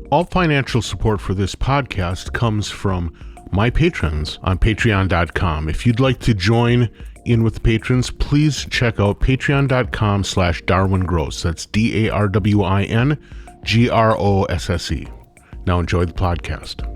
All financial support for this podcast comes from my patrons on patreon.com. If you'd like to join in with the patrons, please check out patreon.com/DarwinGrosse. That's DarwinGrosse. Now enjoy the podcast.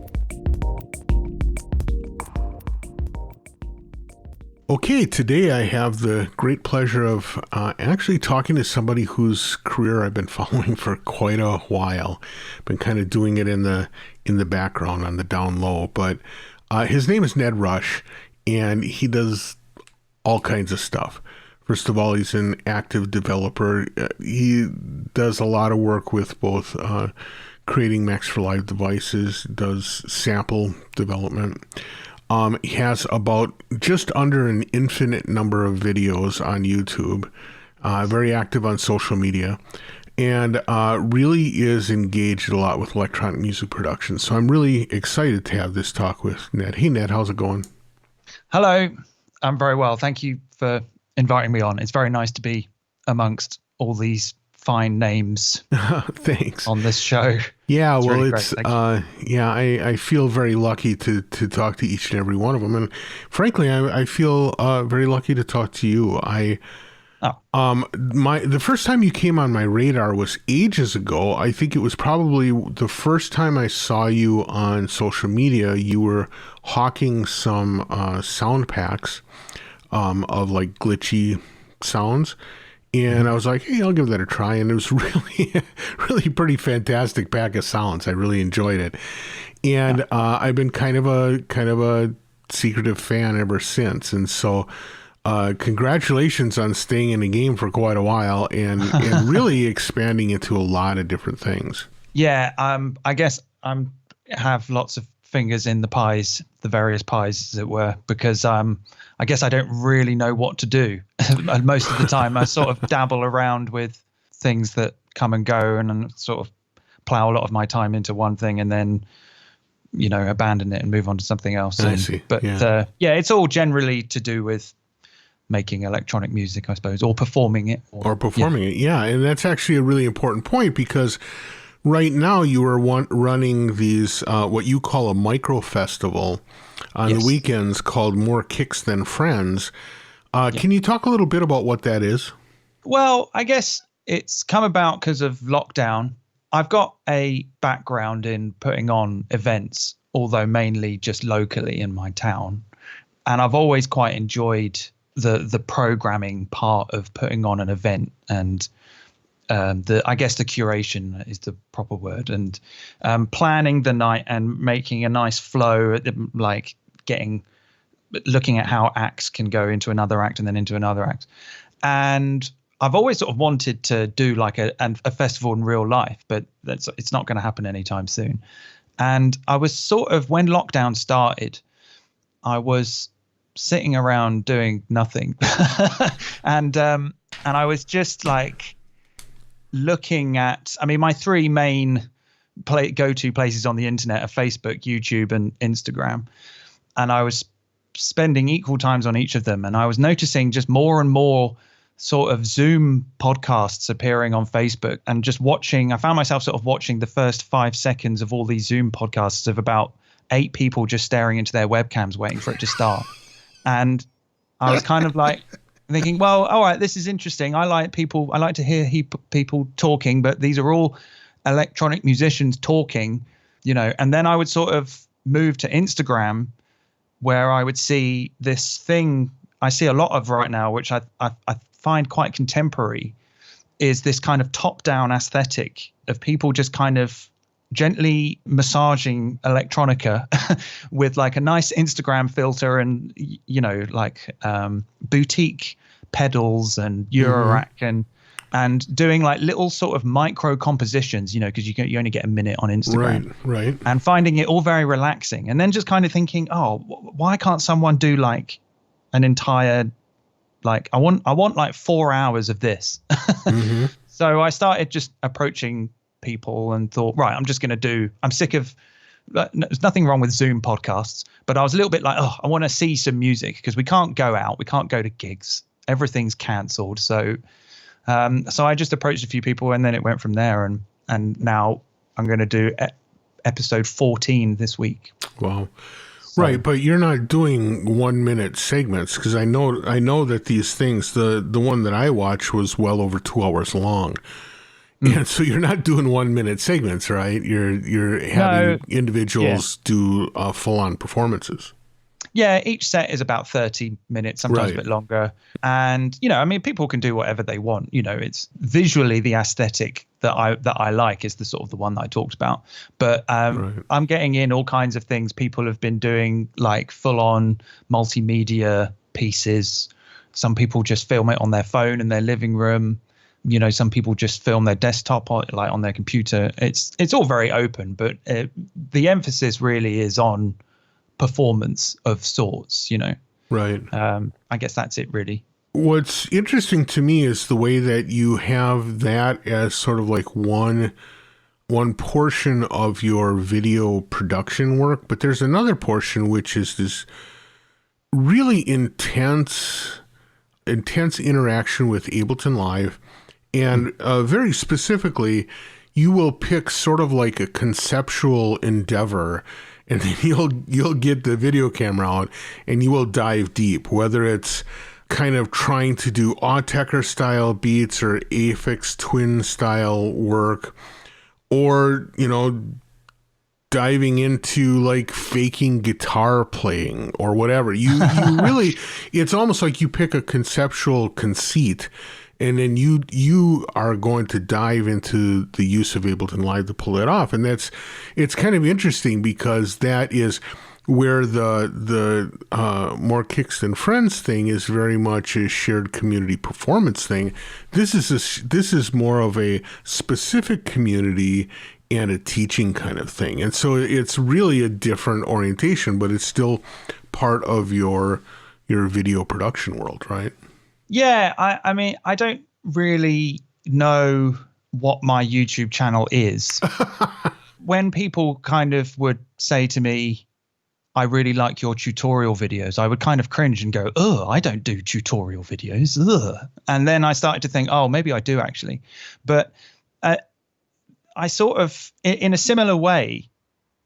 Okay, today I have the great pleasure of actually talking to somebody whose career I've been following for quite a while. Been kind of doing it in the background on the down low, but his name is Ned Rush, and he does all kinds of stuff. First of all, he's an active developer. He does a lot of work with both creating Max for Live devices, does sample development. He has about just under an infinite number of videos on YouTube, very active on social media, and really is engaged a lot with electronic music production. So I'm really excited to have this talk with Ned. Hey, Ned, how's it going? Hello, I'm very well. Thank you for inviting me on. It's very nice to be amongst all these fine names. Thanks. On this show. Yeah, it's well, really it's I feel very lucky to talk to each and every one of them, and frankly, I feel very lucky to talk to you. The first time you came on my radar was ages ago. I think it was probably the first time I saw you on social media. You were hawking some sound packs of like glitchy sounds. And I was like, hey, I'll give that a try. And it was really, really pretty fantastic pack of sounds. I really enjoyed it. And I've been kind of a secretive fan ever since. And so congratulations on staying in the game for quite a while and really expanding into a lot of different things. Yeah, I guess have lots of fingers in the pies, the various pies, as it were, because I guess I don't really know what to do. Most of the time I sort of dabble around with things that come and go and sort of plow a lot of my time into one thing and then, abandon it and move on to something else. I see. But it's all generally to do with making electronic music, I suppose, or performing it. Yeah. And that's actually a really important point because right now you are running these, what you call a micro festival on the weekends called More Kicks Than Friends. Can you talk a little bit about what that is? Well, I guess it's come about because of lockdown. I've got a background in putting on events, although mainly just locally in my town. And I've always quite enjoyed the programming part of putting on an event and I guess the curation is the proper word, and planning the night and making a nice flow, like looking at how acts can go into another act and then into another act. And I've always sort of wanted to do like a festival in real life, but it's not going to happen anytime soon. And I was sort of, when lockdown started, I was sitting around doing nothing, and I was just like looking at, my three main go-to places on the internet are Facebook, YouTube, and Instagram. And I was spending equal times on each of them. And I was noticing just more and more sort of Zoom podcasts appearing on Facebook and just I found myself sort of watching the first 5 seconds of all these Zoom podcasts of about 8 people just staring into their webcams waiting for it to start. And I was kind of like thinking, well, all right, this is interesting. I like to hear people talking, but these are all electronic musicians talking, and then I would sort of move to Instagram where I would see this thing I see a lot of right now, which I find quite contemporary, is this kind of top-down aesthetic of people just kind of gently massaging electronica with like a nice Instagram filter and, boutique pedals and Eurorack and doing like little sort of micro compositions, because you only get a minute on Instagram. Right. And finding it all very relaxing. And then just kind of thinking, oh, why can't someone do like an entire, like, I want like 4 hours of this. So I started just approaching people and thought, right, I'm sick of, there's nothing wrong with Zoom podcasts, but I was a little bit like, I want to see some music because we can't go out. We can't go to gigs. Everything's cancelled. So I just approached a few people and then it went from there. And now I'm going to do episode 14 this week. Wow. So, right, but you're not doing 1 minute segments, because I know that these things, the one that I watched was well over 2 hours long. And so you're not doing 1 minute segments, right? You're having individuals do full on performances. Yeah, each set is about 30 minutes, sometimes a bit longer. And, I mean, people can do whatever they want. It's visually the aesthetic that I like is the sort of the one that I talked about. But I'm getting in all kinds of things. People have been doing like full on multimedia pieces. Some people just film it on their phone in their living room. Some people just film their desktop or like on their computer. It's all very open, but the emphasis really is on performance of sorts, Right. I guess that's it, really. What's interesting to me is the way that you have that as sort of like one portion of your video production work, but there's another portion which is this really intense interaction with Ableton Live, and very specifically, you will pick sort of like a conceptual endeavor. And then you'll get the video camera out and you will dive deep, whether it's kind of trying to do Autechre style beats or Aphex Twin style work, or, diving into like faking guitar playing or whatever. You really, it's almost like you pick a conceptual conceit, and then you are going to dive into the use of Ableton Live to pull it off. And it's kind of interesting, because that is where the More Kicks Than Friends thing is very much a shared community performance thing. This is more of a specific community and a teaching kind of thing. And so it's really a different orientation, but it's still part of your video production world, right? Yeah, I mean, I don't really know what my YouTube channel is. When people kind of would say to me, I really like your tutorial videos, I would kind of cringe and go, oh, I don't do tutorial videos. Ugh. And then I started to think, oh, maybe I do actually. But I sort of, in a similar way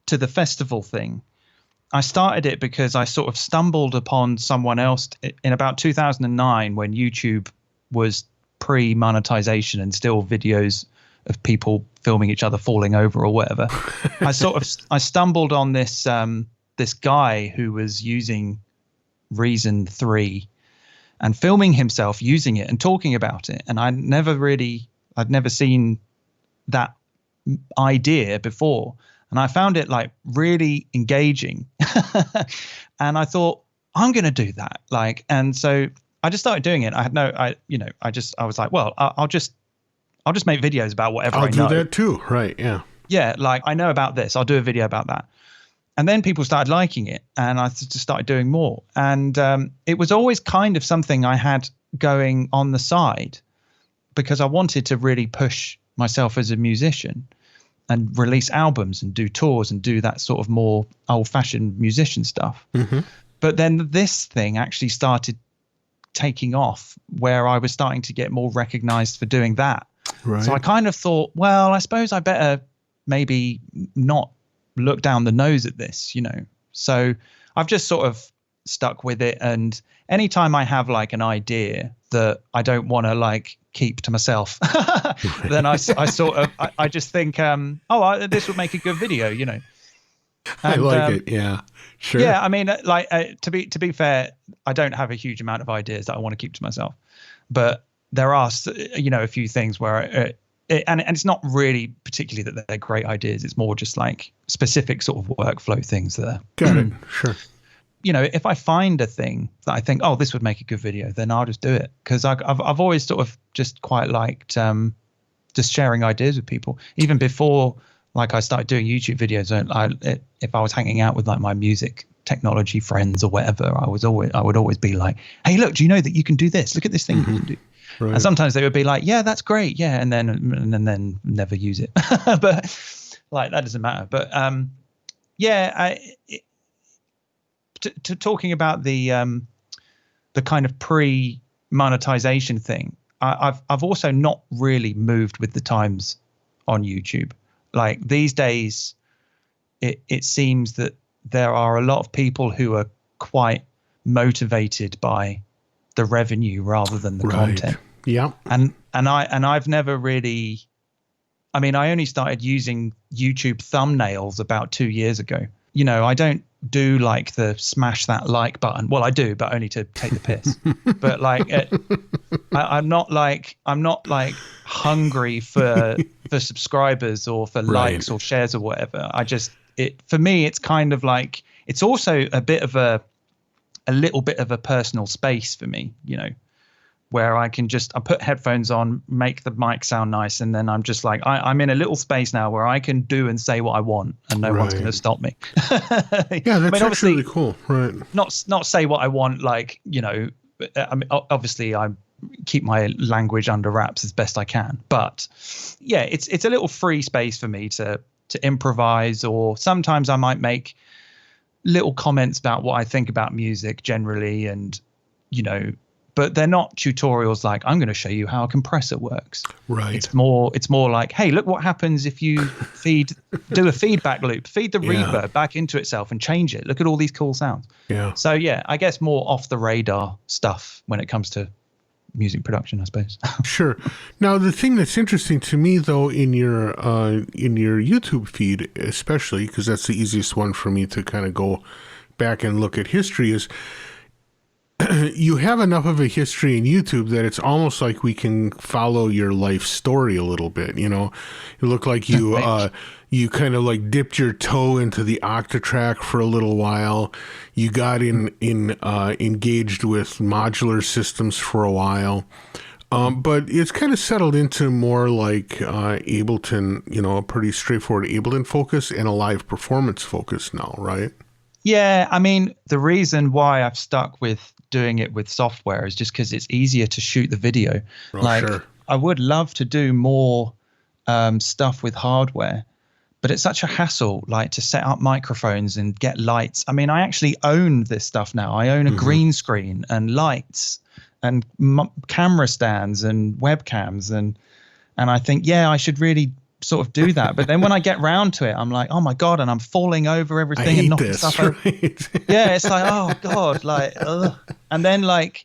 to the festival thing, I started it because I sort of stumbled upon someone else in about 2009, when YouTube was pre-monetization and still videos of people filming each other falling over or whatever. I stumbled on this this guy who was using Reason 3 and filming himself using it and talking about it. And I'd never seen that idea before. And I found it like really engaging. And I thought, I'm going to do that. And so I just started doing it. I was like, well, I'll just make videos about whatever I know. I'll do that too. Right. Yeah. Yeah. Like, I know about this. I'll do a video about that. And then people started liking it, and I just started doing more. And it was always kind of something I had going on the side, because I wanted to really push myself as a musician and release albums and do tours and do that sort of more old-fashioned musician stuff. Mm-hmm. But then this thing actually started taking off, where I was starting to get more recognized for doing that. Right. So I kind of thought, well, I suppose I better maybe not look down the nose at this, So I've just sort of stuck with it. And anytime I have like an idea that I don't want to like keep to myself, then I just think, this would make a good video, And, I like it. Yeah, sure. Yeah. I mean, to be fair, I don't have a huge amount of ideas that I want to keep to myself, but there are, a few things where and it's not really particularly that they're great ideas. It's more just like specific sort of workflow things that are. Got it. Sure. If I find a thing that I think, oh, this would make a good video, then I'll just do it. Because I've always sort of just quite liked just sharing ideas with people. Even before like I started doing YouTube videos, if I was hanging out with like my music technology friends or whatever, I would always be like, hey, look, do you know that you can do this? Look at this thing you can do. Right. And sometimes they would be like, yeah, that's great. Yeah. And then never use it. But like, that doesn't matter. But talking about the kind of pre-monetization thing, I've also not really moved with the times on YouTube. Like these days, it seems that there are a lot of people who are quite motivated by the revenue rather than the content. Yeah. And I've never really, I mean, I only started using YouTube thumbnails about 2 years ago. You know, I don't do like the smash that like button. Well, I do, but only to take the piss. But like, I'm not like hungry for subscribers or for likes or shares or whatever. For me, it's kind of like, it's also a little bit of a personal space for me, you know, where I put headphones on, make the mic sound nice, and then I'm just like, I'm in a little space now where I can do and say what I want, and no one's going to stop me. Yeah, that's actually really cool, right? Not say what I want, like, you know. I mean, obviously, I keep my language under wraps as best I can, but yeah, it's a little free space for me to improvise, or sometimes I might make little comments about what I think about music generally, and you know, but they're not tutorials like I'm going to show you how a compressor works. Right. It's more like, hey, look what happens if you do a feedback loop, feed the reverb back into itself and change it. Look at all these cool sounds. Yeah. So yeah, I guess more off the radar stuff when it comes to music production, I suppose. Sure. Now, the thing that's interesting to me, though, in your YouTube feed, especially because that's the easiest one for me to kind of go back and look at history, is you have enough of a history in YouTube that it's almost like we can follow your life story a little bit. You know, you look like you you kind of like dipped your toe into the Octatrack for a little while. You got engaged with modular systems for a while. But it's kind of settled into more like Ableton, you know, a pretty straightforward Ableton focus and a live performance focus now, right? Yeah, I mean, the reason why I've stuck with doing it with software is just because it's easier to shoot the video. Sure. I would love to do more stuff with hardware, but it's such a hassle, like to set up microphones and get lights. I mean, I actually own this stuff now. I own a green screen and lights and camera stands and webcams, and I think, yeah, I should really sort of do that. But then when I get round to it, I'm like, oh my God, and I'm falling over everything and knocking stuff over. Yeah, it's like, oh God, like, ugh. And then like,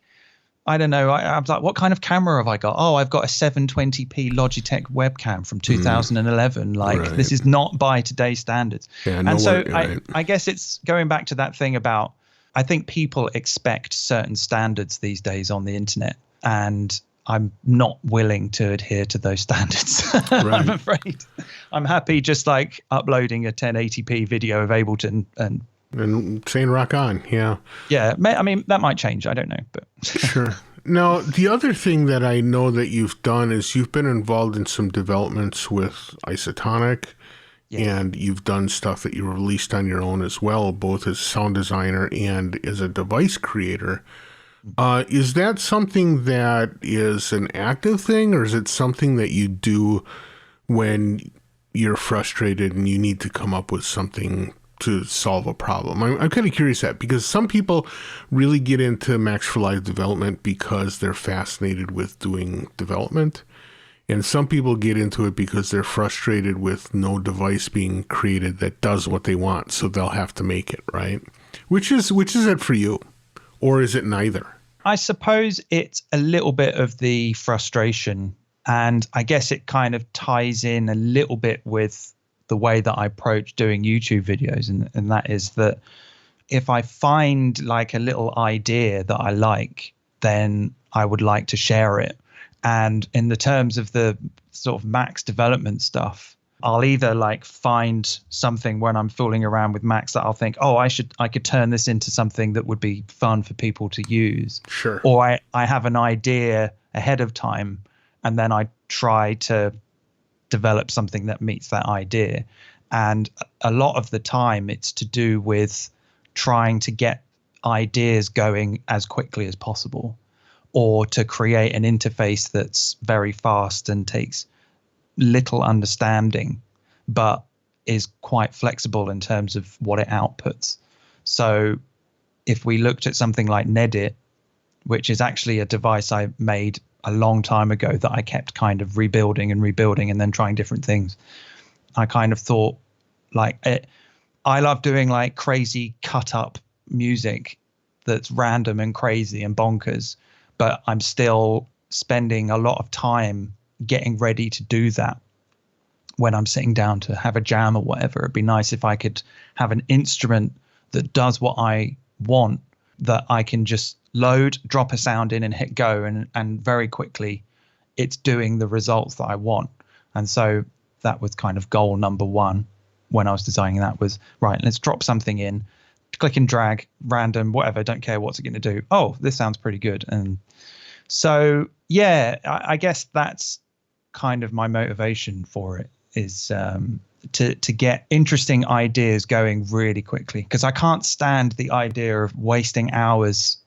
I don't know, I was like, what kind of camera have I got? Oh, I've got a 720p Logitech webcam from 2011. Like, this is not by today's standards. Yeah, and so I guess it's going back to that thing about, I think people expect certain standards these days on the internet, and I'm not willing to adhere to those standards. I'm afraid. I'm happy just like uploading a 1080p video of Ableton and saying rock on. Yeah. Yeah. I mean, that might change. I don't know, but sure. Now, the other thing that I know that you've done is you've been involved in some developments with Isotonic, and you've done stuff that you released on your own as well, both as a sound designer and as a device creator. Is that something that is an active thing, or is it something that you do when you're frustrated and you need to come up with something to solve a problem? I'm kind of curious that, because some people really get into Max for Live development because they're fascinated with doing development, and some people get into it because they're frustrated with no device being created that does what they want, so they'll have to make it, right? Which is it for you? Or is it neither? I suppose it's a little bit of the frustration, and I guess it kind of ties in a little bit with the way that I approach doing YouTube videos, and that is that if I find like a little idea that I like, then I would like to share it. And in the terms of the sort of Max development stuff, I'll either like find something when I'm fooling around with Max that I'll think, oh, I could turn this into something that would be fun for people to use. Sure. Or I have an idea ahead of time, and then I try to develop something that meets that idea. And a lot of the time it's to do with trying to get ideas going as quickly as possible, or to create an interface that's very fast and takes little understanding, but is quite flexible in terms of what it outputs. So if we looked at something like Nedit, which is actually a device I made a long time ago that I kept kind of rebuilding and then trying different things. I kind of thought I love doing like crazy cut up music that's random and crazy and bonkers, but I'm still spending a lot of time getting ready to do that when I'm sitting down to have a jam or whatever. It'd be nice if I could have an instrument that does what I want, that I can just load, drop a sound in and hit go, and very quickly it's doing the results that I want. And so that was kind of goal number one when I was designing that, was right, let's drop something in, click and drag, random, whatever, don't care what's it going to do. Oh, this sounds pretty good. And so, yeah, I guess that's kind of my motivation for it, is to get interesting ideas going really quickly, because I can't stand the idea of wasting hours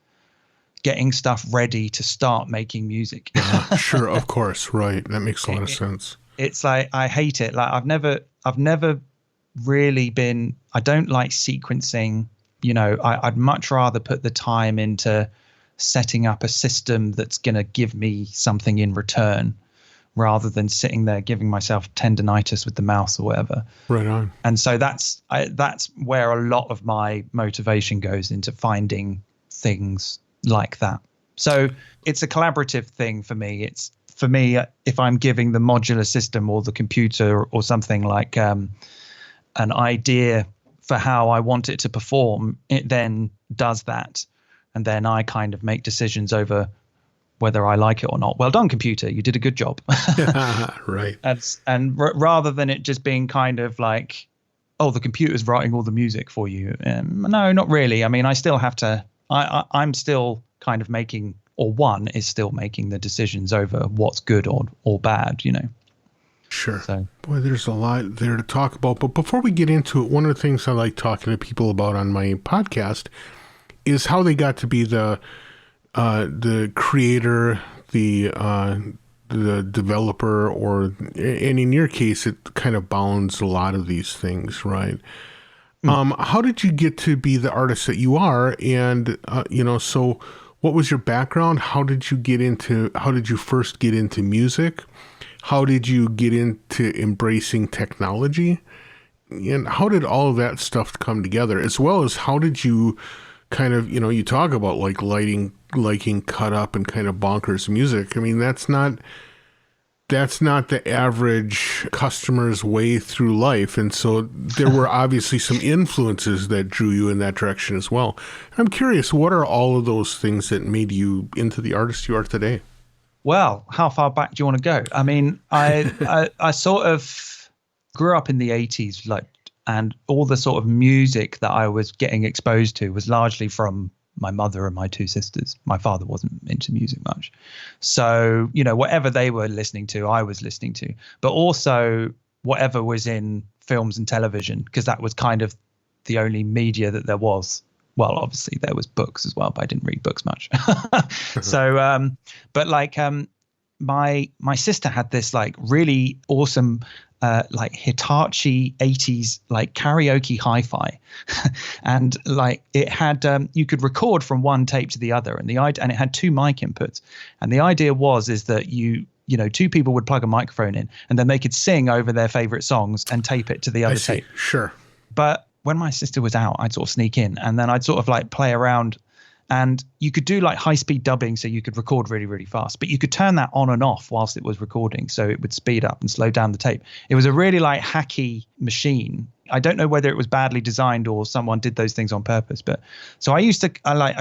getting stuff ready to start making music. Sure, of course, right. That makes a lot of sense. It's like, I hate it. Like I've never really been, I don't like sequencing. You know, I'd much rather put the time into setting up a system that's going to give me something in return, rather than sitting there giving myself tendinitis with the mouse or whatever. Right on. And so that's where a lot of my motivation goes, into finding things like that. So it's a collaborative thing for me. It's, for me, if I'm giving the modular system or the computer or something like an idea for how I want it to perform, it then does that. And then I kind of make decisions over whether I like it or not. Well done, computer, you did a good job. Right. And rather than it just being kind of like, oh, the computer's writing all the music for you. No, not really. I mean, I still have to, I'm still kind of making, or one is still making the decisions over what's good or bad, you know. Sure. So, boy, there's a lot there to talk about. But before we get into it, one of the things I like talking to people about on my podcast is how they got to be the creator, the developer, and in your case, it kind of bounds a lot of these things, right? How did you get to be the artist that you are? And, so what was your background? How did you first get into music? How did you get into embracing technology? And how did all of that stuff come together? As well as how did you kind of, you talk about like liking cut up and kind of bonkers music. I mean, that's not the average customer's way through life. And so there were obviously some influences that drew you in that direction as well. I'm curious, what are all of those things that made you into the artist you are today? Well, how far back do you want to go? I mean, I sort of grew up in the 80s, and all the sort of music that I was getting exposed to was largely from my mother and my two sisters. My father wasn't into music much. So, whatever they were listening to, I was listening to, but also whatever was in films and television, because that was kind of the only media that there was. Well, obviously there was books as well, but I didn't read books much. So, but my sister had this like really awesome like Hitachi 80s like karaoke hi-fi, and like it had you could record from one tape to the other, and it had two mic inputs, and the idea is that two people would plug a microphone in, and then they could sing over their favorite songs and tape it to the other tape. Sure. But when my sister was out, I'd sort of sneak in, and then I'd sort of like play around, and you could do like high speed dubbing, so you could record really, really fast, but you could turn that on and off whilst it was recording. So it would speed up and slow down the tape. It was a really like hacky machine. I don't know whether it was badly designed or someone did those things on purpose, but so I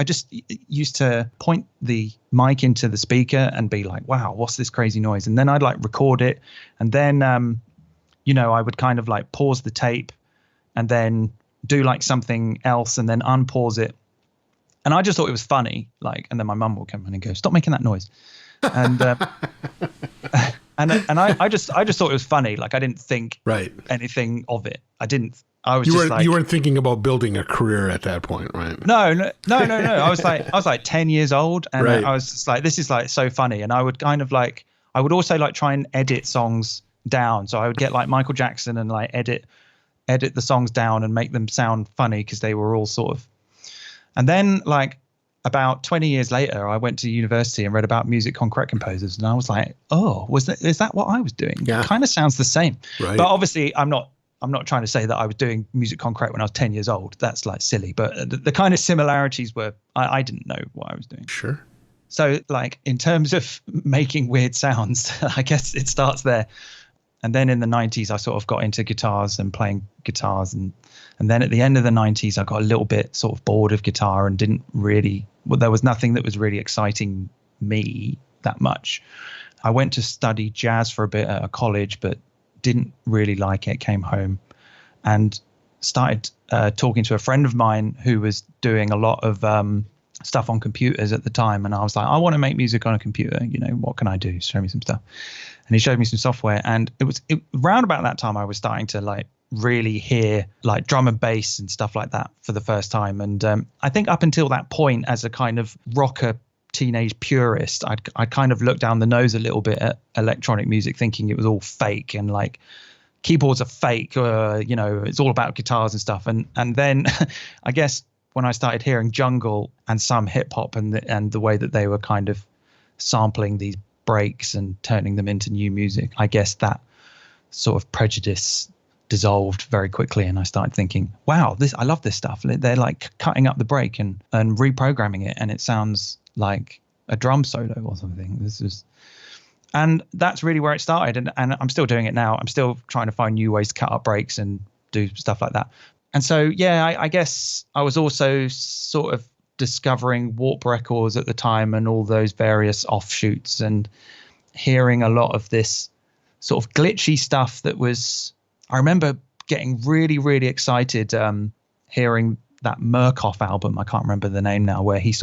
just used to point the mic into the speaker and be like, wow, what's this crazy noise? And then I'd like record it. And then, I would kind of like pause the tape and then do like something else and then unpause it. And I just thought it was funny, and then my mum would come in and go, "Stop making that noise," and I just thought it was funny. Like I didn't think anything of it. You weren't thinking about building a career at that point, right? No. I was like 10 years old, and I was just like, this is like so funny. And I would kind of like, I would also like try and edit songs down. So I would get like Michael Jackson and like edit the songs down and make them sound funny, because they were all sort of. And then like about 20 years later, I went to university and read about music concrete composers, and I was like, oh, is that what I was doing? Yeah. It kind of sounds the same. Right. But obviously I'm not trying to say that I was doing music concrete when I was 10 years old. That's like silly. But the kind of similarities were, I didn't know what I was doing. Sure. So like in terms of making weird sounds, I guess it starts there. And then in the 90s, I sort of got into guitars and playing guitars. And then at the end of the 90s, I got a little bit sort of bored of guitar and there was nothing that was really exciting me that much. I went to study jazz for a bit at a college, but didn't really like it, came home and started talking to a friend of mine who was doing a lot of stuff on computers at the time. And I was like, I want to make music on a computer. What can I do? Show me some stuff. And he showed me some software. And it was around about that time I was starting to like really hear like drum and bass and stuff like that for the first time. And I think up until that point, as a kind of rocker teenage purist, I kind of looked down the nose a little bit at electronic music, thinking it was all fake and like keyboards are fake, it's all about guitars and stuff. And then I guess when I started hearing jungle and some hip hop and the way that they were kind of sampling these breaks and turning them into new music, I guess that sort of prejudice dissolved very quickly. And I started thinking, wow, I love this stuff. They're like cutting up the break and reprogramming it, and it sounds like a drum solo or something. And that's really where it started. And I'm still doing it now. I'm still trying to find new ways to cut up breaks and do stuff like that. And so, yeah, I guess I was also sort of discovering Warp Records at the time and all those various offshoots and hearing a lot of this sort of glitchy stuff that was, I remember getting really, really excited hearing that Murkoff album. I can't remember the name now, where he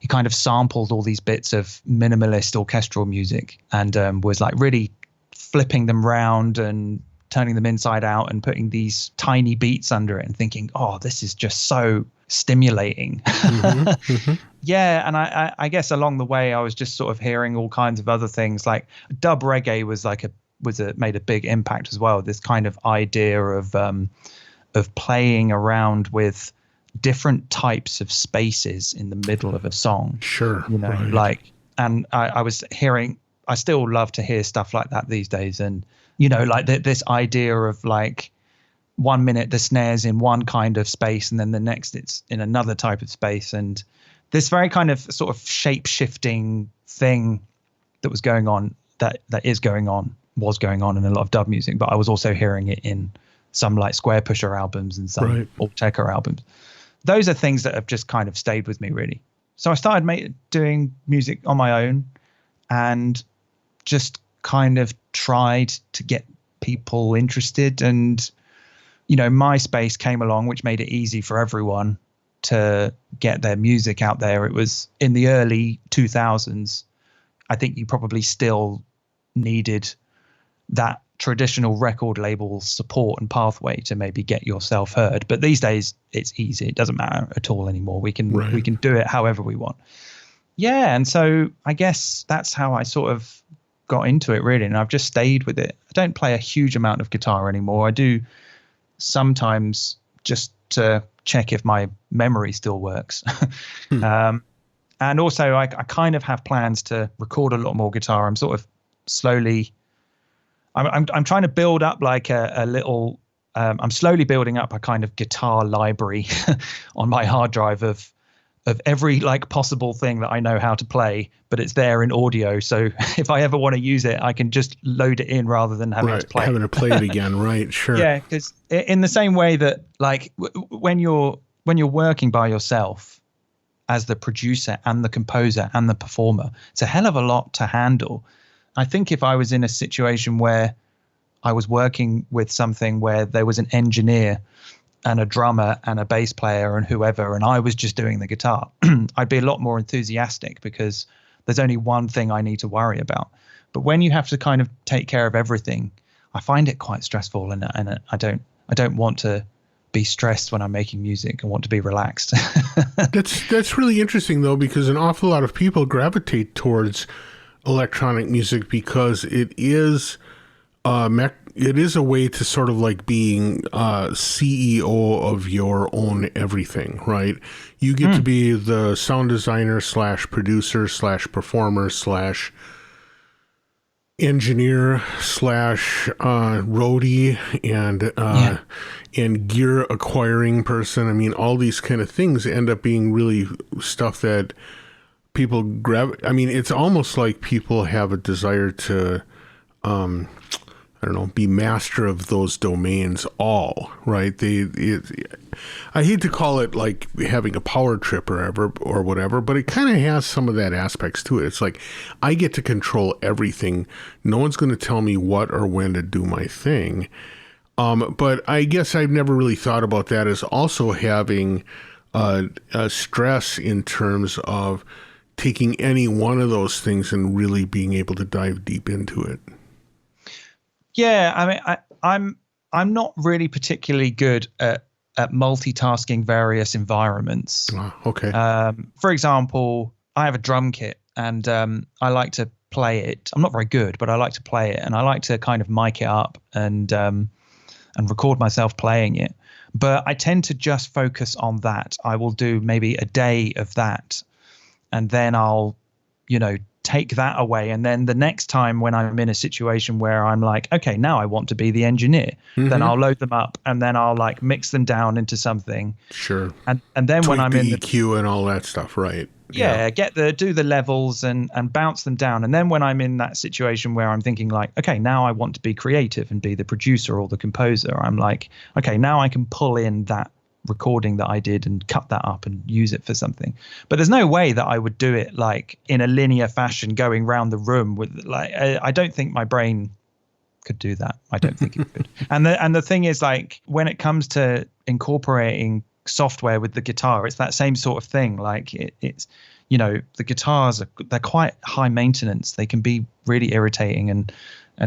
kind of sampled all these bits of minimalist orchestral music and was like really flipping them round and turning them inside out and putting these tiny beats under it and thinking, oh, this is just so stimulating. Mm-hmm, mm-hmm. Yeah. And I guess along the way, I was just sort of hearing all kinds of other things, like dub reggae made a big impact as well. This kind of idea of playing around with different types of spaces in the middle of a song. Sure. Right. Like, and I was hearing, I still love to hear stuff like that these days. And, like this idea of like 1 minute the snare's in one kind of space and then the next it's in another type of space. And this very kind of sort of shape shifting thing that was going on was going on in a lot of dub music, but I was also hearing it in some like Square Pusher albums and some Alt-Techer albums. Those are things that have just kind of stayed with me, really. So I started doing music on my own and just kind of tried to get people interested. And, MySpace came along, which made it easy for everyone to get their music out there. It was in the early 2000s. I think you probably still needed that traditional record label support and pathway to maybe get yourself heard. But these days it's easy. It doesn't matter at all anymore. We can do it however we want. Yeah. And so I guess that's how I sort of got into it, really. And I've just stayed with it. I don't play a huge amount of guitar anymore. I do sometimes just to check if my memory still works. And also I kind of have plans to record a lot more guitar. I'm sort of slowly, I'm trying to build up like a little, I'm slowly building up a kind of guitar library on my hard drive of every like possible thing that I know how to play, but it's there in audio. So if I ever want to use it, I can just load it in rather than having to play it again. Right. Sure. Yeah. Because in the same way that like when you're working by yourself as the producer and the composer and the performer, it's a hell of a lot to handle. I think if I was in a situation where I was working with something where there was an engineer and a drummer and a bass player and whoever, and I was just doing the guitar, I'd be a lot more enthusiastic because there's only one thing I need to worry about. But when you have to kind of take care of everything, I find it quite stressful, and I don't want to be stressed when I'm making music. I want to be relaxed. That's really interesting though, because an awful lot of people gravitate towards electronic music because it is it is a way to sort of like being CEO of your own everything, right? You get to be the sound designer slash producer slash performer slash engineer slash roadie and gear acquiring person. I mean, all these kind of things end up being really stuff that people grab. I mean, it's almost like people have a desire to I don't know, be master of those domains all, right? I hate to call it like having a power trip or whatever, but it kind of has some of that aspects to it. It's like, I get to control everything. No one's going to tell me what or when to do my thing. But I guess I've never really thought about that as also having a stress in terms of taking any one of those things and really being able to dive deep into it. Yeah, I mean, I'm not really particularly good at multitasking various environments. Okay. For example, I have a drum kit, and I like to play it. I'm not very good, but I like to play it, and I like to kind of mic it up and record myself playing it. But I tend to just focus on that. I will do maybe a day of that, and then I'll, take that away. And then the next time when I'm in a situation where I'm like, okay, now I want to be the engineer, then I'll load them up and then I'll like mix them down into something. Sure. And then tweak when I'm in the EQ and all that stuff, right? Yeah, do the levels and bounce them down. And then when I'm in that situation where I'm thinking like, okay, now I want to be creative and be the producer or the composer, I'm like, okay, now I can pull in that recording that I did and cut that up and use it for something. But there's no way that I would do it like in a linear fashion going around the room with like, I don't think my brain could do that. I don't think it could. And the thing is, like, when it comes to incorporating software with the guitar, it's that same sort of thing. Like it's the guitars they're quite high maintenance. They can be really irritating and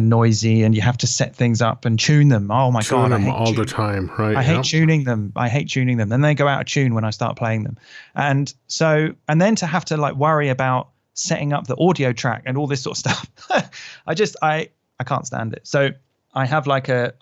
noisy, and you have to set things up and tune them. Oh my God, I hate all the time, right? I hate tuning them. Then they go out of tune when I start playing them. And then to have to like worry about setting up the audio track and all this sort of stuff. I can't stand it. So I have like a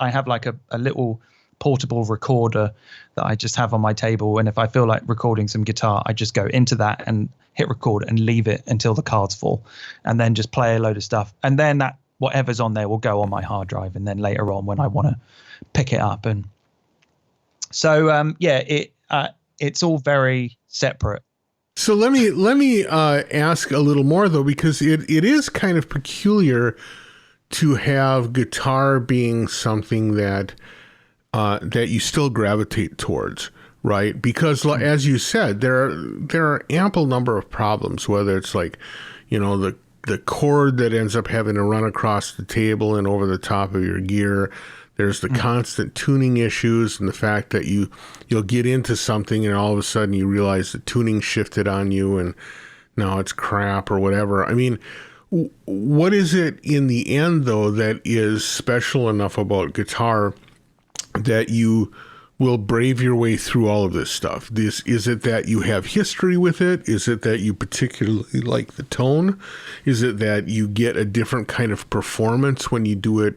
little portable recorder that I just have on my table, and if I feel like recording some guitar, I just go into that and hit record and leave it until the cards fall, and then just play a load of stuff, and then that whatever's on there will go on my hard drive, and then later on when I want to pick it up. And so it's all very separate. So let me ask a little more though, because it is kind of peculiar to have guitar being something that you still gravitate towards, right? Because as you said, there are ample number of problems, whether it's like, the cord that ends up having to run across the table and over the top of your gear. There's the constant tuning issues and the fact that you'll get into something and all of a sudden you realize the tuning shifted on you and now it's crap or whatever. I mean, what is it in the end though that is special enough about guitar that you will brave your way through all of this stuff? Is it that you have history with it? Is it that you particularly like the tone? Is it that you get a different kind of performance when you do a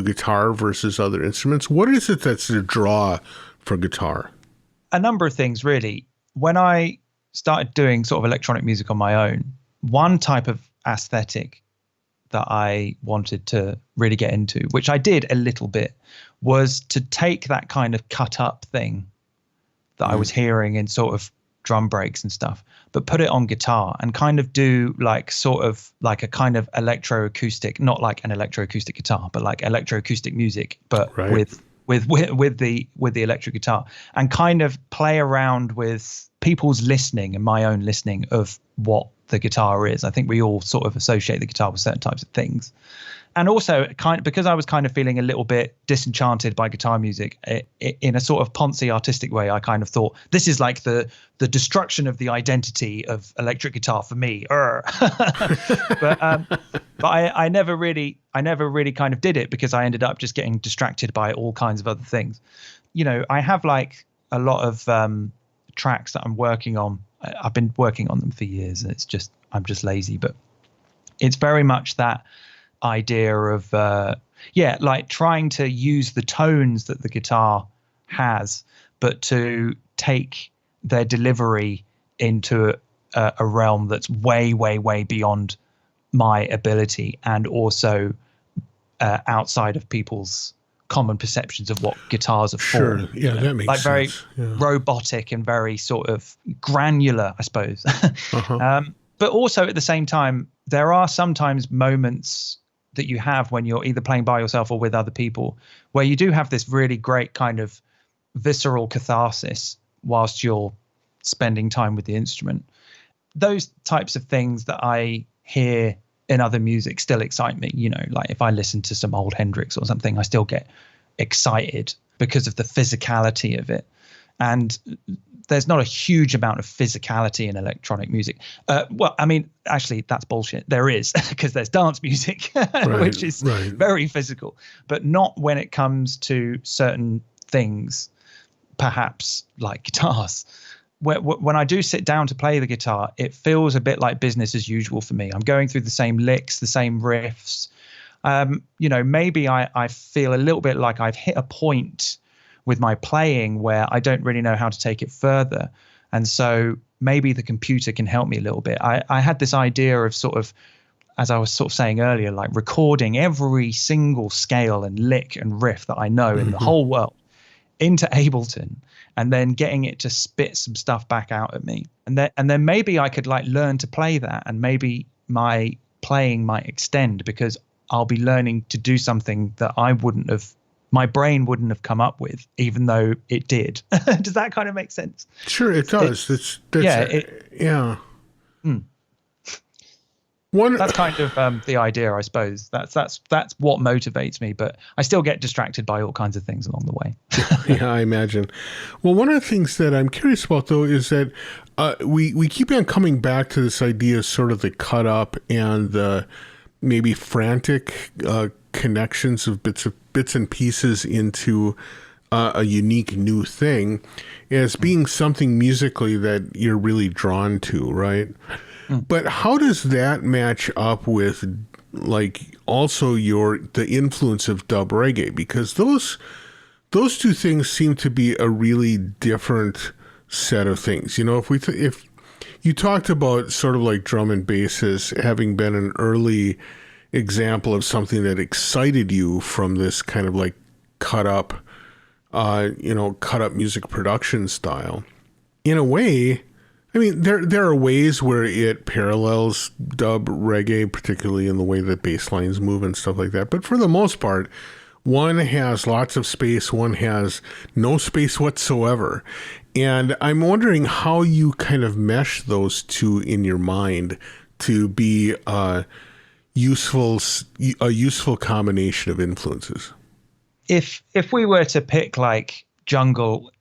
guitar versus other instruments? What is it that's the draw for guitar? A number of things, really. When I started doing sort of electronic music on my own, one type of aesthetic that I wanted to really get into, which I did a little bit, was to take that kind of cut up thing that I was hearing in sort of drum breaks and stuff, but put it on guitar and kind of do like sort of like a kind of electroacoustic, not like an electroacoustic guitar, but like electroacoustic music, but with the electric guitar, and kind of play around with people's listening and my own listening of what the guitar is. I think we all sort of associate the guitar with certain types of things. And also because I was kind of feeling a little bit disenchanted by guitar music in a sort of poncy artistic way, I kind of thought this is like the destruction of the identity of electric guitar for me. But I never really kind of did it because I ended up just getting distracted by all kinds of other things. I have like a lot of tracks that I'm working on. I've been working on them for years, and I'm just lazy, but it's very much that idea of yeah, like trying to use the tones that the guitar has, but to take their delivery into a realm that's way, way, way beyond my ability, and also outside of people's common perceptions of what guitars are Sure. for. Yeah, that makes like very sense. Yeah. robotic and very sort of granular, I suppose. Uh-huh. But also at the same time, there are sometimes moments that you have when you're either playing by yourself or with other people, where you do have this really great kind of visceral catharsis whilst you're spending time with the instrument. Those types of things that I hear in other music still excite me. Like if I listen to some old Hendrix or something, I still get excited because of the physicality of it. And there's not a huge amount of physicality in electronic music. Well, I mean, actually, that's bullshit. There is, because there's dance music, which is very physical, but not when it comes to certain things, perhaps like guitars. When I do sit down to play the guitar, it feels a bit like business as usual for me. I'm going through the same licks, the same riffs. Maybe I feel a little bit like I've hit a point with my playing where I don't really know how to take it further. And so maybe the computer can help me a little bit. I had this idea of sort of, as I was sort of saying earlier, like recording every single scale and lick and riff that I know in the whole world into Ableton, and then getting it to spit some stuff back out at me. And then maybe I could like learn to play that, and maybe my playing might extend because I'll be learning to do something that my brain wouldn't have come up with, even though it did. Does that kind of make sense? Sure, it does. Yeah. That's kind of the idea, I suppose. That's what motivates me, but I still get distracted by all kinds of things along the way. Yeah, I imagine. Well, one of the things that I'm curious about, though, is that we keep on coming back to this idea of sort of the cut up and the maybe frantic connections of bits and pieces into a unique new thing as being something musically that you're really drawn to, right? But how does that match up with like also the influence of dub reggae? Because those two things seem to be a really different set of things. If you talked about sort of like drum and basses having been an early example of something that excited you from this kind of like cut up music production style. In a way, I mean, there are ways where it parallels dub reggae, particularly in the way that bass lines move and stuff like that. But for the most part, one has lots of space, one has no space whatsoever. And I'm wondering how you kind of mesh those two in your mind to be a useful combination of influences. If we were to pick like jungle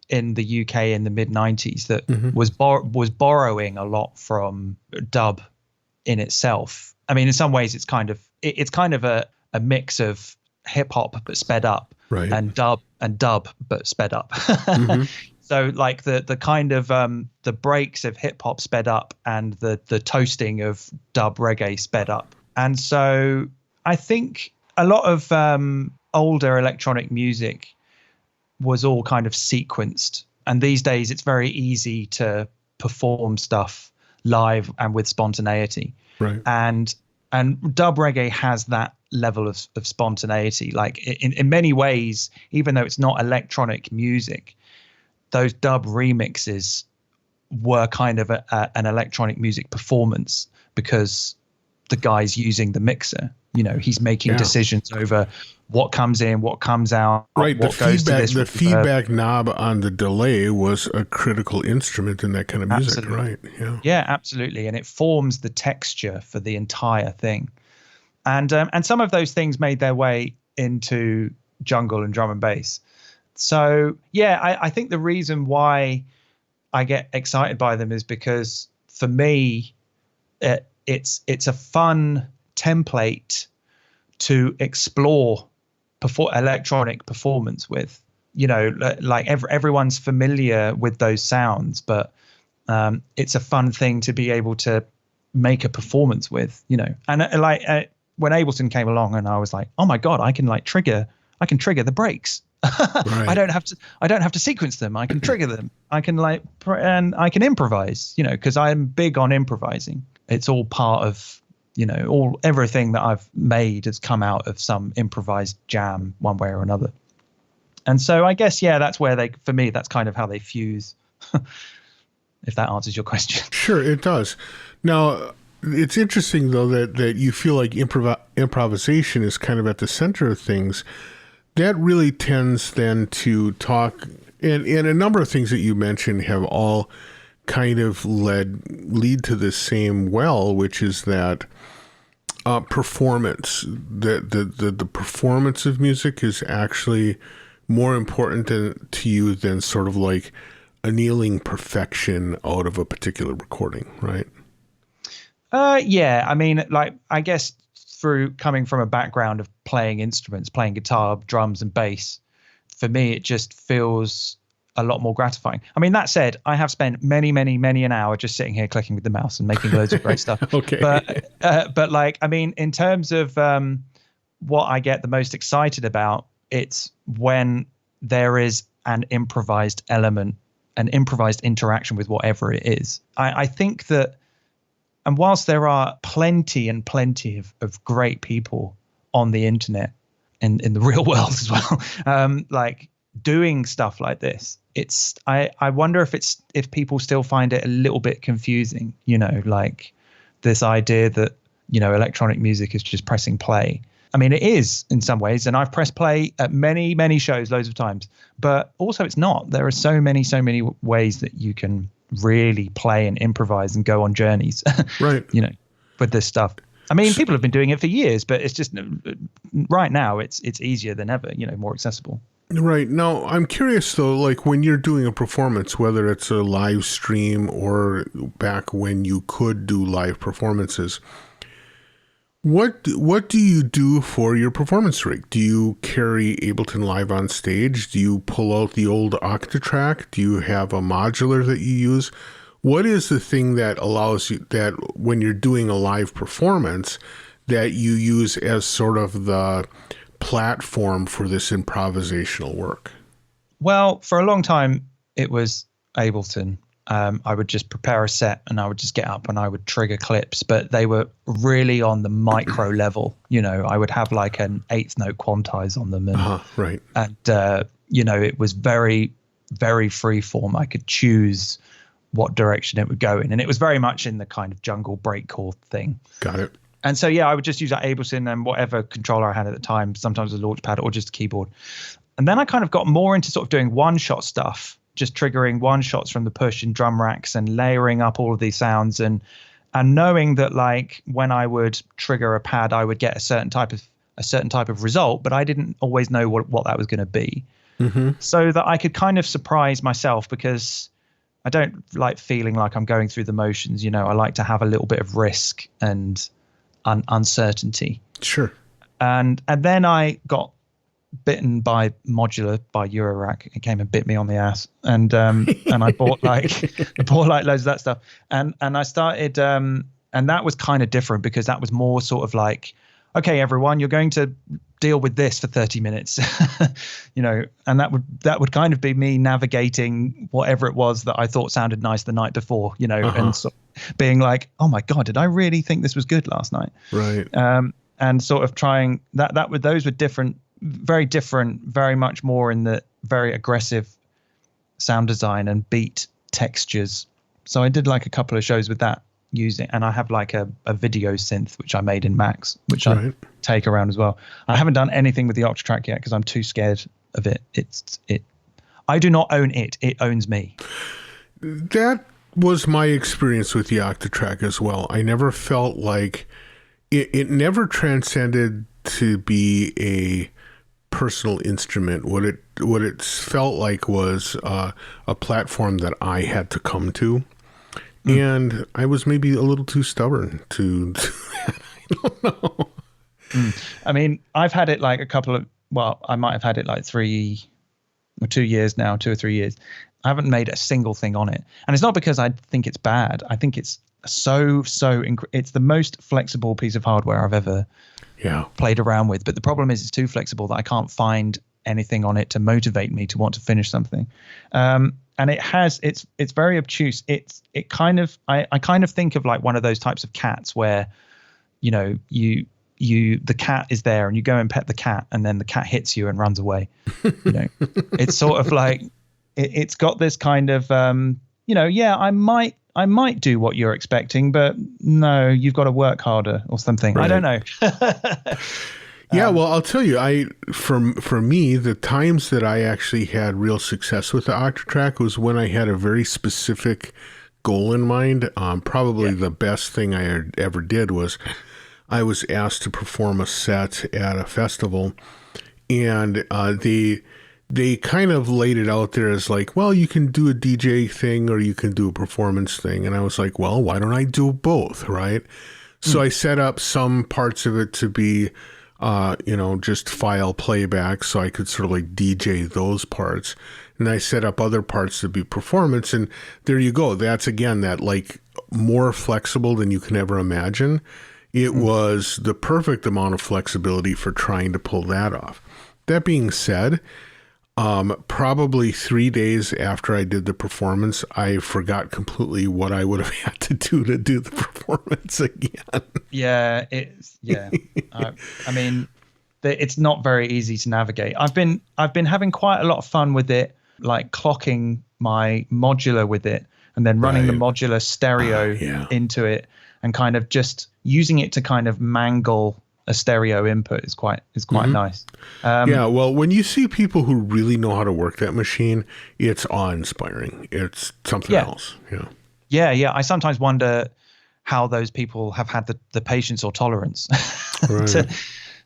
in the UK in the mid 90s that was borrowing a lot from dub in itself. I mean, in some ways it's kind of a mix of hip hop but sped up, right, and dub but sped up. So like the kind of the breaks of hip hop sped up and the toasting of dub reggae sped up. And so I think a lot of older electronic music was all kind of sequenced, and these days it's very easy to perform stuff live and with spontaneity, right? And dub reggae has that level of spontaneity. Like in many ways, even though it's not electronic music, those dub remixes were kind of an electronic music performance, because the guy's using the mixer. He's making decisions over what comes in, what comes out, right? What goes to this the feedback knob on the delay was a critical instrument in that kind of music, absolutely. Right? Yeah, absolutely. And it forms the texture for the entire thing. And some of those things made their way into jungle and drum and bass. So yeah, I think the reason why I get excited by them is because for me, it's a fun template to explore electronic performance with. Like everyone's familiar with those sounds, but it's a fun thing to be able to make a performance with. And when Ableton came along, and I was like, oh my God, I can trigger the breaks. Right. I don't have to sequence them. I can trigger them. I can and I can improvise, because I'm big on improvising. It's all part of, everything that I've made has come out of some improvised jam one way or another. And so I guess, that's where for me, that's kind of how they fuse, if that answers your question. Sure, it does. Now, it's interesting, though, that you feel like improvisation is kind of at the center of things. That really tends then to talk, and a number of things that you mentioned have all kind of lead to the same well, which is that performance. The performance of music is actually more important to you than sort of like annealing perfection out of a particular recording, right? Yeah. I mean, I guess through coming from a background of playing instruments, playing guitar, drums, and bass, for me, it just feels a lot more gratifying. I mean, that said, I have spent many an hour just sitting here clicking with the mouse and making loads of great stuff. Okay. But I mean, in terms of what I get the most excited about, it's when there is an improvised element, an improvised interaction with whatever it is. I think that, and whilst there are plenty of great people on the internet and in the real world as well, doing stuff like this, I wonder if people still find it a little bit confusing, this idea that, electronic music is just pressing play. I mean, it is in some ways, and I've pressed play at many shows loads of times, but also it's not. There are so many ways that you can really play and improvise and go on journeys, right? With this stuff. I mean, people have been doing it for years, but it's just right now it's easier than ever, more accessible. Right. Now, I'm curious though, like when you're doing a performance, whether it's a live stream or back when you could do live performances, what do you do for your performance rig? Do you carry Ableton Live on stage? Do you pull out the old Octatrack? Do you have a modular that you use? What is the thing that allows you, that when you're doing a live performance, that you use as sort of the platform for this improvisational work? Well, for a long time, it was Ableton. I would just prepare a set and I would just get up and I would trigger clips, but they were really on the micro level. I would have like an eighth note quantize on them. And, right. And, it was very, very free form. I could choose what direction it would go in. And it was very much in the kind of jungle breakcore thing. Got it. And so, I would just use that Ableton and whatever controller I had at the time, sometimes a launch pad or just a keyboard. And then I kind of got more into sort of doing one-shot stuff, just triggering one-shots from the push in drum racks and layering up all of these sounds and knowing that when I would trigger a pad, I would get a certain type of result, but I didn't always know what that was going to be. Mm-hmm. So that I could kind of surprise myself, because I don't like feeling like I'm going through the motions. I like to have a little bit of risk and uncertainty. Sure. And then I got bitten by modular, by Eurorack. It came and bit me on the ass, and I bought loads of that stuff, and I started and that was kind of different, because that was more sort of like, okay, everyone, you're going to deal with this for 30 minutes, and that would kind of be me navigating whatever it was that I thought sounded nice the night before, and so being like, oh my God, did I really think this was good last night? Right. And sort of trying those were different, very much more in the very aggressive sound design and beat textures. So I did like a couple of shows with that using, and I have like a video synth which I made in Max, which I take around as well. I haven't done anything with the Octatrack yet because I'm too scared of it. I do not own it. It owns me. That was my experience with the Octatrack as well. I never felt like it never transcended to be a personal instrument. What it felt like was a platform that I had to come to. And I was maybe a little too stubborn to I don't know. I mean, I've had it like I might have had it like 2 or 3 years. I haven't made a single thing on it. And it's not because I think it's bad. I think it's it's the most flexible piece of hardware I've ever played around with. But the problem is it's too flexible that I can't find anything on it to motivate me to want to finish something. And it's very obtuse. I kind of think of like one of those types of cats where, the cat is there and you go and pet the cat and then the cat hits you and runs away. It's sort of like, it's got this kind of, I might do what you're expecting, but no, you've got to work harder or something. Right. I don't know. Yeah, well, I'll tell you, for me, the times that I actually had real success with the Octatrack was when I had a very specific goal in mind. Probably the best thing I ever did was I was asked to perform a set at a festival, and they kind of laid it out there as like, well, you can do a DJ thing or you can do a performance thing. And I was like, well, why don't I do both, right? So I set up some parts of it to be just file playback, so I could sort of like DJ those parts. And I set up other parts to be performance. And there you go. That's, again, that like more flexible than you can ever imagine. It was the perfect amount of flexibility for trying to pull that off. That being said, probably 3 days after I did the performance, I forgot completely what I would have had to do the performance again. Yeah, I mean, it's not very easy to navigate. I've been having quite a lot of fun with it, like clocking my modular with it and then running the modular stereo into it and kind of just using it to kind of mangle a stereo input is quite nice. Well, when you see people who really know how to work that machine, it's awe-inspiring. It's something else. Yeah. I sometimes wonder how those people have had the patience or tolerance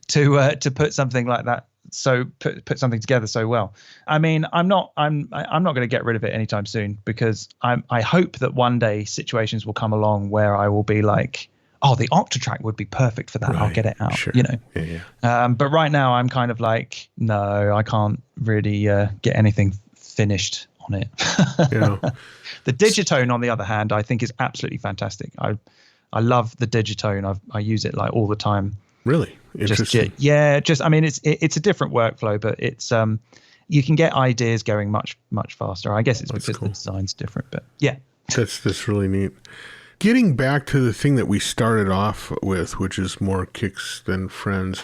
to put something like that. So put something together so well. I mean, I'm not going to get rid of it anytime soon, because I hope that one day situations will come along where I will be like, oh, the Octatrack would be perfect for that. Right. I'll get it out, sure. But right now I'm kind of like, no, I can't really get anything finished on it. The Digitone, on the other hand, I think is absolutely fantastic. I love the Digitone. I use it like all the time. Really? Interesting. I mean, it's a different workflow, but it's you can get ideas going much faster. I guess it's because the design's different, but yeah. That's really neat. Getting back to the thing that we started off with, which is more kicks than friends,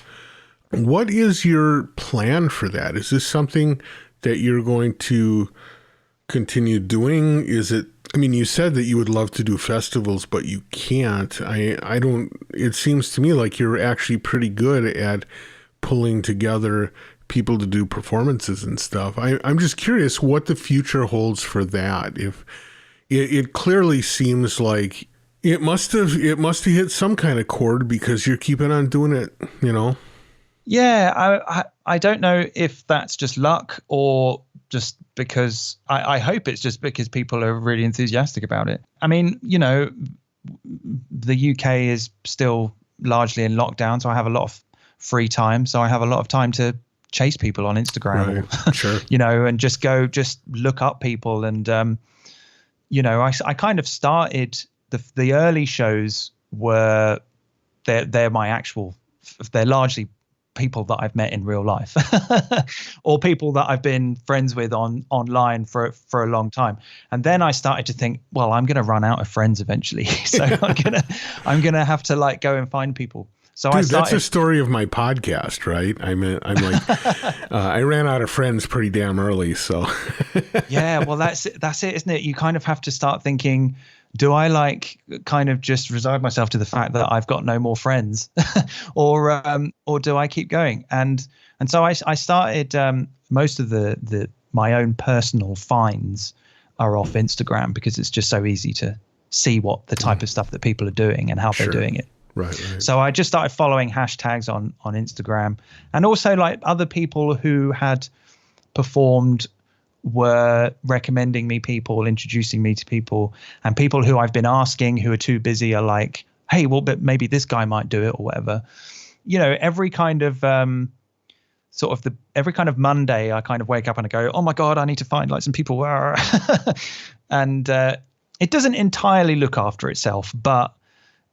what is your plan for that? Is this something that you're going to continue doing? Is it, I mean, you said that you would love to do festivals, but you can't. I don't, it seems to me like you're actually pretty good at pulling together people to do performances and stuff. I'm just curious what the future holds for that. If it clearly seems like it must have hit some kind of chord, because you're keeping on doing it, Yeah, I don't know if that's just luck or just because I hope it's just because people are really enthusiastic about it. I mean, the UK is still largely in lockdown, so I have a lot of free time. So I have a lot of time to chase people on Instagram, right. Sure. and just look up people. And, I kind of started the early shows were they're largely people that I've met in real life or people that I've been friends with online for a long time. And then I started to think, well, I'm going to run out of friends eventually. So I'm going to have to like go and find people. So Dude, that's the story of my podcast, right? I'm like, I ran out of friends pretty damn early. So yeah, well, that's it, isn't it? You kind of have to start thinking, do I like kind of just resign myself to the fact that I've got no more friends, or do I keep going? And so I started most of my own personal finds are off Instagram, because it's just so easy to see what the type of stuff that people are doing and how they're doing it. Right. So I just started following hashtags on Instagram, and also like other people who had performed were recommending me people, introducing me to people, and people who I've been asking who are too busy are like, hey, well, but maybe this guy might do it or whatever. Every kind of every kind of Monday, I kind of wake up and I go, oh my God, I need to find like some people. And it doesn't entirely look after itself, but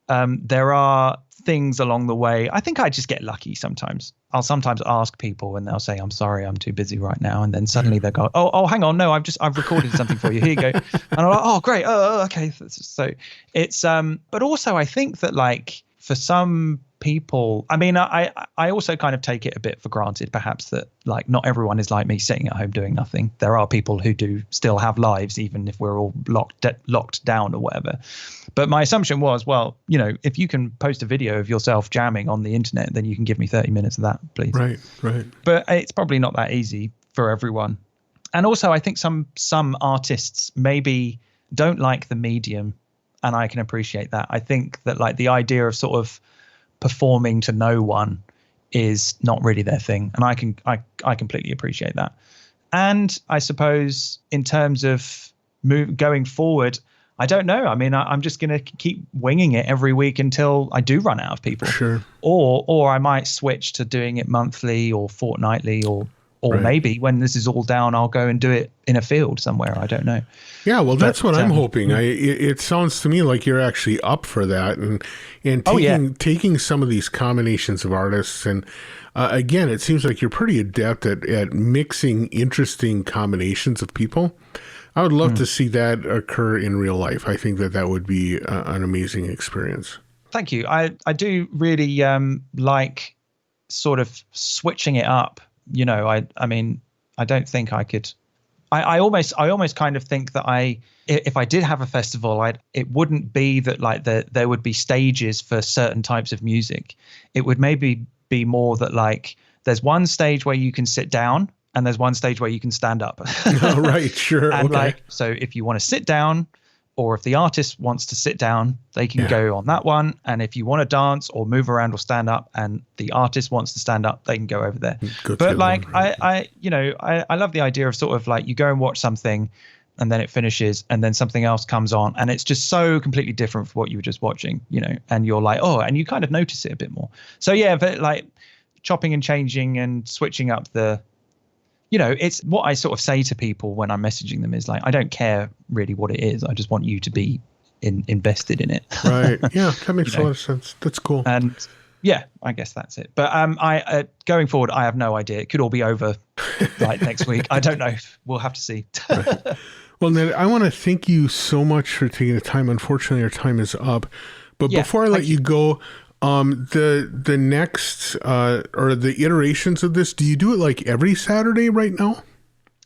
there are things along the way. I think I just get lucky sometimes. I'll sometimes ask people and they'll say, I'm sorry, I'm too busy right now. And then suddenly they'll go, oh, hang on. No, I've recorded something for you. Here you go. And I'm like, oh, great. Oh, okay. So it's, but also I think that like for some people, I mean, I also kind of take it a bit for granted, perhaps, that like not everyone is like me sitting at home doing nothing. There are people who do still have lives, even if we're all locked down or whatever. But my assumption was, well, you know, if you can post a video of yourself jamming on the internet, then you can give me 30 minutes of that, please. Right. But it's probably not that easy for everyone. And also, I think some artists maybe don't like the medium, and I can appreciate that. I think that like the idea of sort of performing to no one is not really their thing, and I completely appreciate that. And I suppose in terms of going forward, I don't know. I mean, I'm just going to keep winging it every week until I do run out of people. Sure. Or I might switch to doing it monthly or fortnightly, or right. Maybe when this is all down, I'll go and do it in a field somewhere. I don't know. Yeah, well, that's what I'm hoping. It sounds to me like you're actually up for that, and taking some of these combinations of artists, and again, it seems like you're pretty adept at mixing interesting combinations of people. I would love to see that occur in real life. I think that would be an amazing experience. Thank you. I do really like sort of switching it up. You know, I mean, I don't think I could. I almost kind of think that if I did have a festival, it wouldn't be that like there would be stages for certain types of music. It would maybe be more that like there's one stage where you can sit down and there's one stage where you can stand up. Oh, right, sure. And okay. like, so if you want to sit down, or if the artist wants to sit down, they can go on that one. And if you want to dance or move around or stand up and the artist wants to stand up, they can go over there. But like, I love the idea of sort of like you go and watch something and then it finishes and then something else comes on and it's just so completely different from what you were just watching, you know, and you're like, oh, and you kind of notice it a bit more. So yeah, but like chopping and changing and switching up you know, it's what I sort of say to people when I'm messaging them is like, I don't care really what it is. I just want you to be invested in it. Right. Yeah, that makes a lot of sense. That's cool. And yeah, I guess that's it. But I going forward, I have no idea. It could all be over like next week. I don't know. We'll have to see. Right. Well, Ned, I want to thank you so much for taking the time. Unfortunately, our time is up. But before I let you go, the next or the iterations of this, do you do it like every Saturday right now?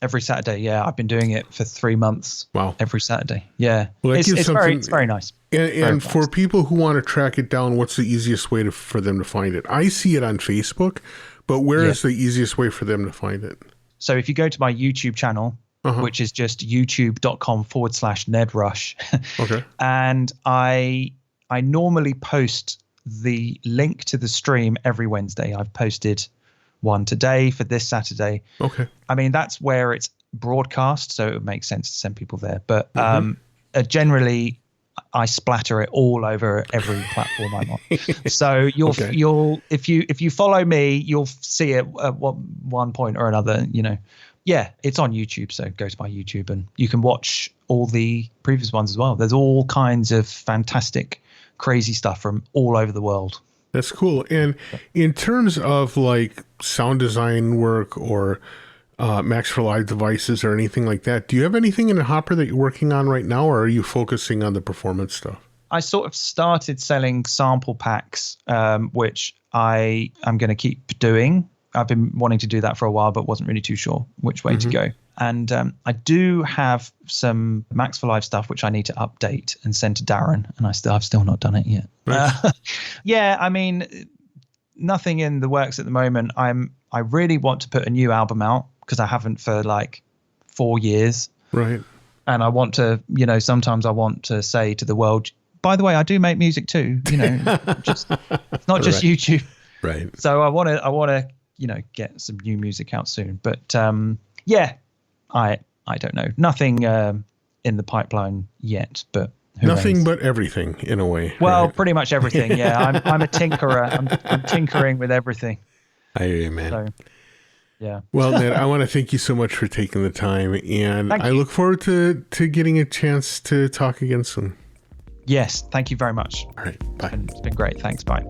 Every Saturday, yeah. I've been doing it for 3 months. Wow. Every Saturday. Yeah. Well, it's very nice. And for people who want to track it down, what's the easiest way for them to find it? I see it on Facebook, but where is the easiest way for them to find it? So if you go to my YouTube channel, which is just youtube.com/Ned Rush. Okay. And I normally post the link to the stream every Wednesday. I've posted one today for this Saturday. Okay. I mean, that's where it's broadcast, so it would make sense to send people there. But generally, I splatter it all over every platform I'm on. So you'll if you follow me, you'll see it at one point or another. You know, yeah, it's on YouTube. So go to my YouTube and you can watch all the previous ones as well. There's all kinds of fantastic, crazy stuff from all over the world. That's cool. And in terms of like sound design work or Max for Live devices or anything like that, do you have anything in the hopper that you're working on right now, or are you focusing on the performance stuff? I sort of started selling sample packs, which I am going to keep doing. I've been wanting to do that for a while, but wasn't really too sure which way to go. And I do have some Max for Live stuff, which I need to update and send to Darren. And I've still not done it yet. Nice. Yeah, I mean, nothing in the works at the moment. I really want to put a new album out because I haven't for like 4 years. Right. And I want to, you know, sometimes I want to say to the world, by the way, I do make music too. You know, it's not just YouTube. Right. So I want to, you know, get some new music out soon. But yeah. I don't know. Nothing in the pipeline yet, but nothing but everything in a way. Well, right? Pretty much everything. Yeah, I'm a tinkerer. I'm tinkering with everything. I hear you, man. So, yeah. Well, Ned, I want to thank you so much for taking the time, and I look forward to getting a chance to talk again soon. Yes, thank you very much. All right, bye. It's been great. Thanks. Bye.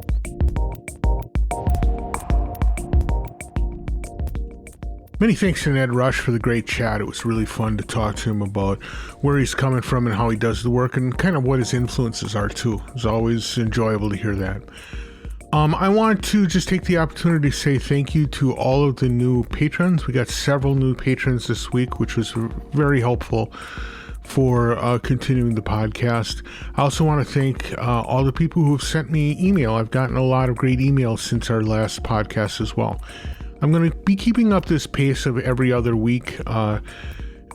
Many thanks to Ned Rush for the great chat. It was really fun to talk to him about where he's coming from and how he does the work and kind of what his influences are too. It's always enjoyable to hear that. I want to just take the opportunity to say thank you to all of the new patrons. We got several new patrons this week, which was very helpful for continuing the podcast. I also want to thank all the people who have sent me email. I've gotten a lot of great emails since our last podcast as well. I'm going to be keeping up this pace of every other week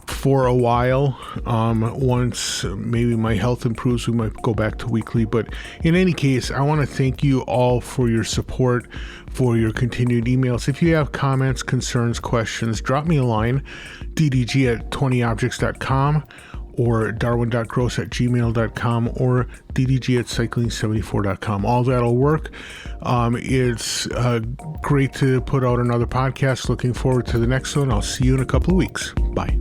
for a while. Once maybe my health improves, we might go back to weekly. But in any case, I want to thank you all for your support, for your continued emails. If you have comments, concerns, questions, drop me a line, ddg@20objects.com or darwin.gross@gmail.com or ddg@cycling74.com. All that'll work. It's great to put out another podcast. Looking forward to the next one. I'll see you in a couple of weeks. Bye.